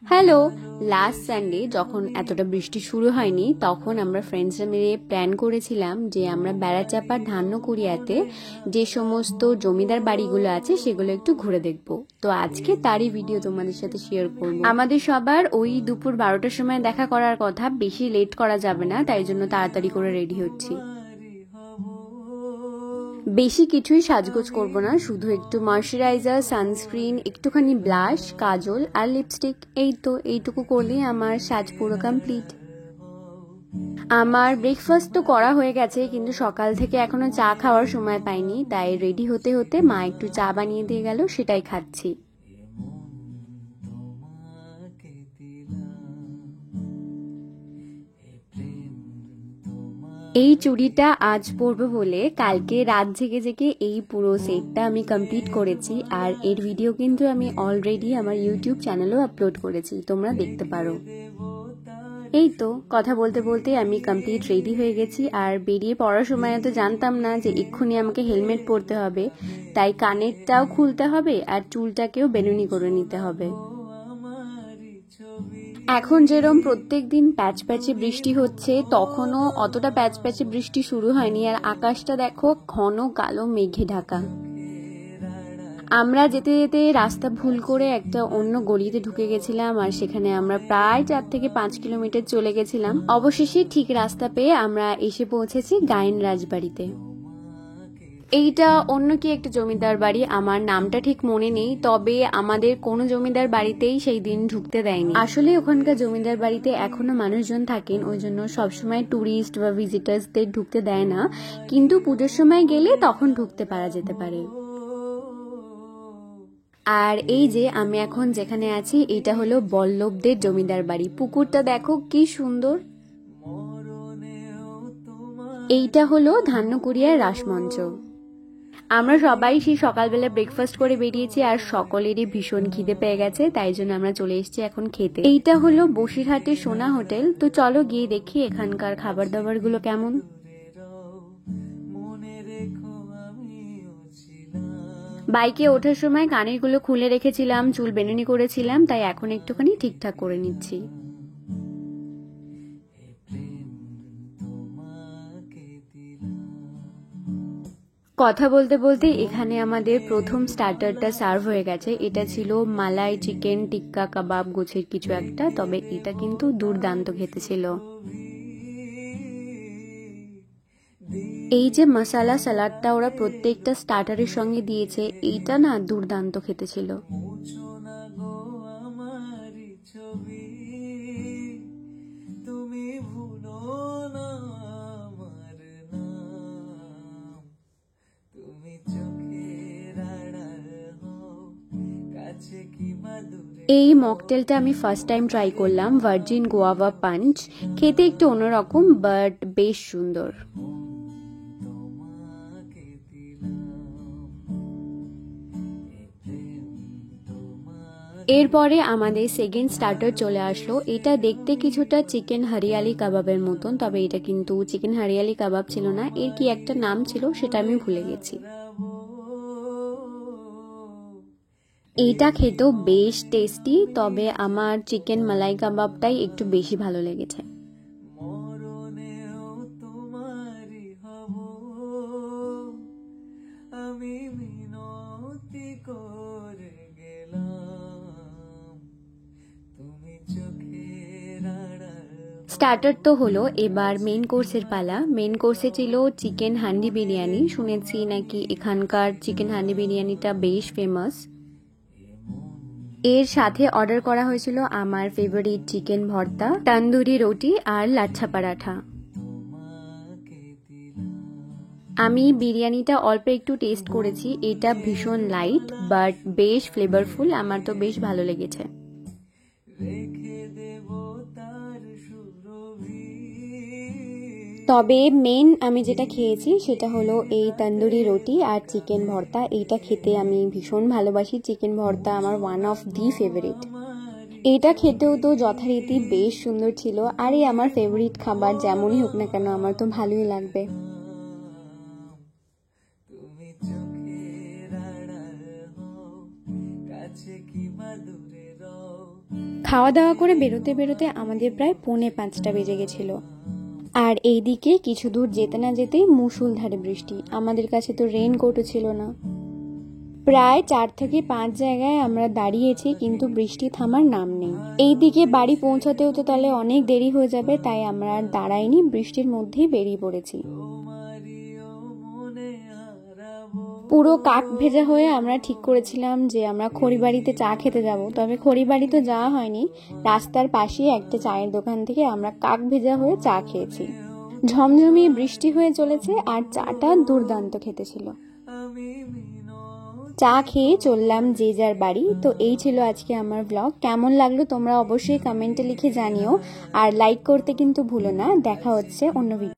Hello. Last Sunday যখন এতটা বৃষ্টি শুরু হয়নি তখন আমরা ফ্রেন্ডসরা মিলে প্ল্যান করেছিলাম যে আমরা বেড়াচাঁপার ধান্যকুড়িয়াতে যে সমস্ত জমিদার বাড়িগুলো আছে সেগুলো একটু ঘুরে দেখব। তো আজকে তারই ভিডিও তোমাদের সাথে শেয়ার করব। আমাদের সবার ওই দুপুর 12টার সময় দেখা করার কথা, বেশি লেট করা যাবে না, তাই জন্য তাড়াতাড়ি করে রেডি হচ্ছি। বেশি কিছুই সাজগোজ করব না, শুধু একটু ময়শ্চারাইজার, সানস্ক্রিন, একটুখানি ব্লাশ, কাজল আর লিপস্টিক, এই তো এইটুকু করলেই আমার সাজ পুরো কমপ্লিট। আমার ব্রেকফাস্ট তো করা হয়ে গেছে, কিন্তু সকাল থেকে এখনো চা খাওয়ার সময় পাইনি, তাই রেডি হতে হতে মা একটু চা বানিয়ে দিয়ে গেল, সেটাই খাচ্ছি। এই চুড়িটা আজ পরবো বলে কালকে রাত জেগে জেগে এই পুরো সেটটা আমি কমপ্লিট করেছি, আর এর ভিডিও কিন্তু আমি অলরেডি আমার ইউটিউব চ্যানেলেও আপলোড করেছি, তোমরা দেখতে পারো। এই তো কথা বলতে বলতে আমি কমপ্লিট রেডি হয়ে গেছি, আর বেরিয়ে পড়ার সময় তো জানতাম না যে এক্ষুনি আমাকে হেলমেট পরতে হবে, তাই কানেরটাও খুলতে হবে আর চুলটাকেও বেনুনি করে নিতে হবে। এখন যেরকম প্রত্যেক দিন প্যাচ প্যাচে বৃষ্টি হচ্ছে, তখনও অতটা প্যাচ প্যাচে বৃষ্টি শুরু হয়নি, আর আকাশটা দেখো ঘন কালো মেঘে ঢাকা। আমরা যেতে যেতে রাস্তা ভুল করে একটা অন্য গলিতে ঢুকে গেছিলাম, আর সেখানে আমরা প্রায় 4 থেকে 5 কিলোমিটার চলে গেছিলাম। অবশেষে ঠিক রাস্তা পেয়ে আমরা এসে পৌঁছেছি গায়েন রাজবাড়িতে। এইটা অন্য কি একটা জমিদার বাড়ি, আমার নামটা ঠিক মনে নেই, তবে আমাদের কোনো জমিদার বাড়িতেই সেই দিন ঢুকতে দেয়নি। আসলে ওখানকার জমিদার বাড়িতে এখনো মানুষজন থাকেন, ওই জন্য সবসময় ট্যুরিস্ট বা ভিজিটার্সদের ঢুকতে দেয় না, কিন্তু পুজোর সময় গেলে তখন ঢুকতে পারা যেতে পারে। আর এই যে আমি এখন যেখানে আছি, এটা হলো বল্লভদের জমিদার বাড়ি। পুকুরটা দেখো কি সুন্দর। এইটা হলো ধান্যকুড়িয়ার রাসমঞ্চ। আমরা সবাই সেই সকালবেলা ব্রেকফাস্ট করে বেরিয়েছি, আর সকলেরই ভীষণ খিদে পেয়ে গেছে, তাই জন্য আমরা চলে এসেছি এখন খেতে। এইটা হলো বসিরহাটের সোনা হোটেল, তো চলো গিয়ে দেখি এখানকার খাবার দাবার গুলো কেমন। বাইকে ওঠার সময় কানের গুলো খুলে রেখেছিলাম, চুল বেনুনি করেছিলাম, তাই এখন একটুখানি ঠিকঠাক করে নিচ্ছি। কথা বলতে বলতে এখানে আমাদের প্রথম স্টার্টারটা সার্ভ হয়ে গেছে। এটা ছিল মালাই চিকেন টিক্কা কাবাব গোছের কিছু একটা, তবে এটা কিন্তু দুর্দান্ত খেতে ছিল। এই যে মশালা সালাডটা ওরা প্রত্যেকটা স্টার্টারের সঙ্গে দিয়েছে, এইটা না দুর্দান্ত খেতে ছিল। এই মকটেলটা আমি ফার্স্ট টাইম ট্রাই করলাম, ভার্জিন গোয়াভা পাঞ্চ। খেতে একটু অন্যরকম, বাট বেশ সুন্দর। এরপরে আমাদের সেকেন্ড স্টার্টার চলে আসলো। এটা দেখতে কিছুটা চিকেন হরিয়ালি কাবাবের মতন, তবে এটা কিন্তু চিকেন হরিয়ালি কাবাব ছিল না, এর কি একটা নাম ছিল সেটা আমি ভুলে গেছি। এইটা খেতেও বেশ টেস্টি, তবে আমার চিকেন মালাই কাবাবটাই একটু বেশি ভালো লেগেছে। স্টার্টার তো হলো, এবার মেন কোর্সের পালা। মেন কোর্সে ছিল চিকেন হান্ডি বিরিয়ানি। শুনেছি নাকি এখানকার চিকেন হান্ডি বিরিয়ানিটা বেশ ফেমাস। এর সাথে অর্ডার করা হয়েছিল আমার ফেভারিট চিকেন ভর্তা, তন্দুরি রুটি আর লাচ্ছা পরাঠা। আমি বিরিয়ানিটা অল্প একটু টেস্ট করেছি, এটা ভীষণ লাইট বাট বেশ ফ্লেভারফুল, আমার তো বেশ ভালো লেগেছে। তবে মেন আমি যেটা খেয়েছি সেটা হলো এই তন্দুরি রুটি আর চিকেন ভর্তা। এইটা খেতে আমি ভীষণ ভালোবাসি, চিকেন ভর্তা আমার ওয়ান অফ দি ফেভারিট। এটা খেতেও তো যথারীতি বেশ সুন্দর ছিল, আর এই আমার ফেভারিট খাবার যেমনই হোক না কেন আমার তো ভালোই লাগবে। খাওয়া দাওয়া করে বেরোতে বেরোতে আমাদের প্রায় 4:45 বেজে গেছিল। আর এইদিকে কিছু দূর যেতে না যেতেই মুষলধারে বৃষ্টি। আমাদের কাছে তো রেইনকোটও ছিল না। প্রায় 4 থেকে 5 জায়গায় আমরা দাঁড়িয়েছি, কিন্তু বৃষ্টি থামার নাম নেই। এইদিকে বাড়ি পৌঁছাতেও তো তাহলে অনেক দেরি হয়ে যাবে, তাই আমরা আর দাঁড়াইনি, বৃষ্টির মধ্যেই বেরিয়ে পড়েছি। পুরো কাক ভেজা হয়ে আমরা ঠিক করেছিলাম যে আমরা খড়িবাড়িতে চা খেতে যাব। তবে খড়িবাড়ি তো যাওয়া হয়নি, রাস্তার পাশে একটা চায়ের দোকান থেকে আমরা কাক ভেজা হয়ে চা খেয়েছি। ঝমঝমিয়ে বৃষ্টি হয়ে চলেছে আর চাটা দুর্দান্ত খেতে ছিল। চা খেয়ে চললাম যে যার বাড়ি। তো এই ছিল আজকে আমার ব্লগ। কেমন লাগলো তোমরা অবশ্যই কমেন্টে লিখে জানিও, আর লাইক করতে কিন্তু ভুলো না। দেখা হচ্ছে অন্য ভিডিও।